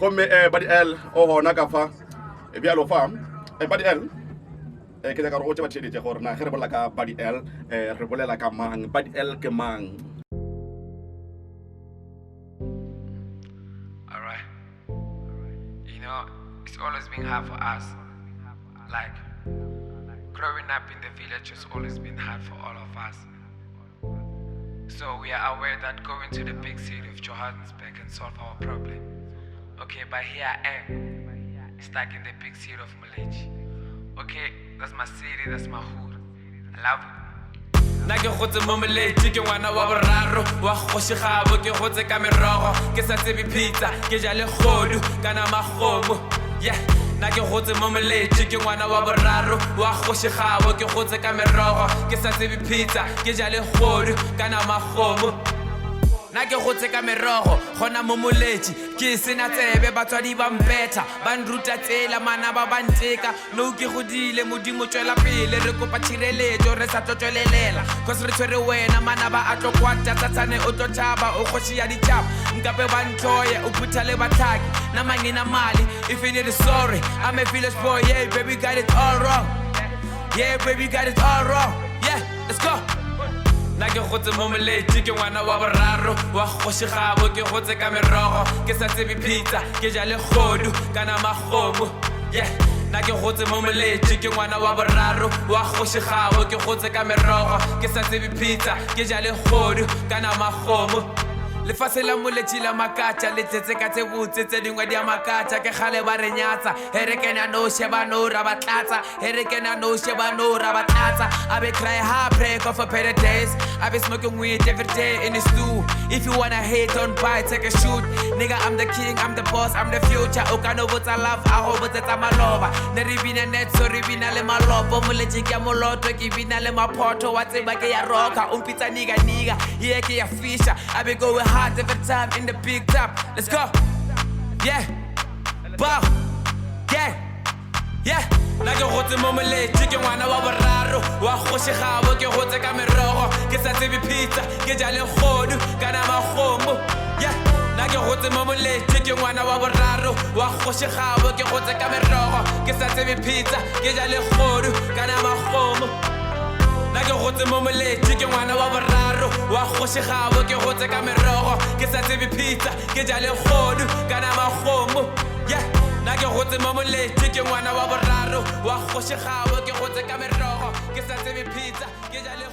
gomme badi el o hona ka fa e bjalo fa badi el ke ka go tse ba tsheditse gore na ge re bola ka badi el re bolela ka mang badi el ke mang. Alright. You know, it's always been hard for us. Like, growing up in the village has always been hard for all of us. So we are aware that going to the big city of Johannesburg can solve our problem. Okay, but here I am, stuck in the big city of Maleji. Okay, that's my city, that's my hood. I love it. Nake khotse mo Maleji ke ngwana wa boraro wa khoshigabo ke khotse ka merogo ke sa tsebe pizza ke ja le khodu kana magomo. Yeah, nake khotse mo Maleji ke ngwana wa boraro wa khoshigabo ke khotse ka merogo ke sa tsebe pizza ke ja le khodu kana magomo. Nake khotse ka merogo gona mo Maleji ke sena tsebe batswadi ba mpetha ba nruta tsela mana ba banteka no ke godile modimo tswela pele re kopa tshirelejo re sa tlotlelelela cause re tshwere wena mana ba a tlokwata tsatsane o tlotlaba o khoshi ya ditjapa nkape ba ntloye o phuthale bathaki na mangina mali if you need a sorry I'm a village boy yeah baby got it all wrong yeah baby got it all wrong yeah let's go. Nake khotse mo Maleji ke ngwana wa boraro wa khoshigabo ke khotse ka merogo ke sa tsebe pizza ke ja le khodu kana magomo. Yeah, nake khotse mo Maleji ke ngwana wa boraro wa khoshigabo ke khotse ka merogo ke sa tsebe pizza ke ja le khodu kana magomo. Le fase la Maleji la makatha le tsetse ka tse botse tse dingwe di a makatha ke gale ba re nyatsa here ke na no sheba no ra batlatsa here ke na no sheba no ra batlatsa I be cry hard pray for better days I be smoking weed every day in the stew if you wanna hate don't buy take a shoot nigga I'm the king I'm the boss I'm the future o kana botsa love a go botsa maloba ne re bina net so re bina le malopo Maleji ke moloto ke bina le maphoto wa tseba ke ya roka umpitsa niga yeah ke ya fisha I be going hard every time in the big top. Let's go. Yeah. Bow. Yeah. Yeah. Nake khotse mo Maleji ke ngwana wa boraro wa khoshigabo ke khotse ka merogo ke sa tsebe pizza ke ja le khodu kana magomo. Yeah. Nake khotse mo Maleji ke ngwana wa boraro wa khoshigabo ke khotse ka merogo ke sa tsebe pizza ke ja le khodu kana magomo. Nake khotse mo Maleji ke ngwana wa boraro wa khoshigabo ke khotse ka merogo ke sa tsebe pizza ke ja le khodu kana magomo. Yeah, nake khotse mo Maleji ke ngwana wa boraro wa khoshigabo ke khotse ka merogo ke sa tsebe pizza ke ja le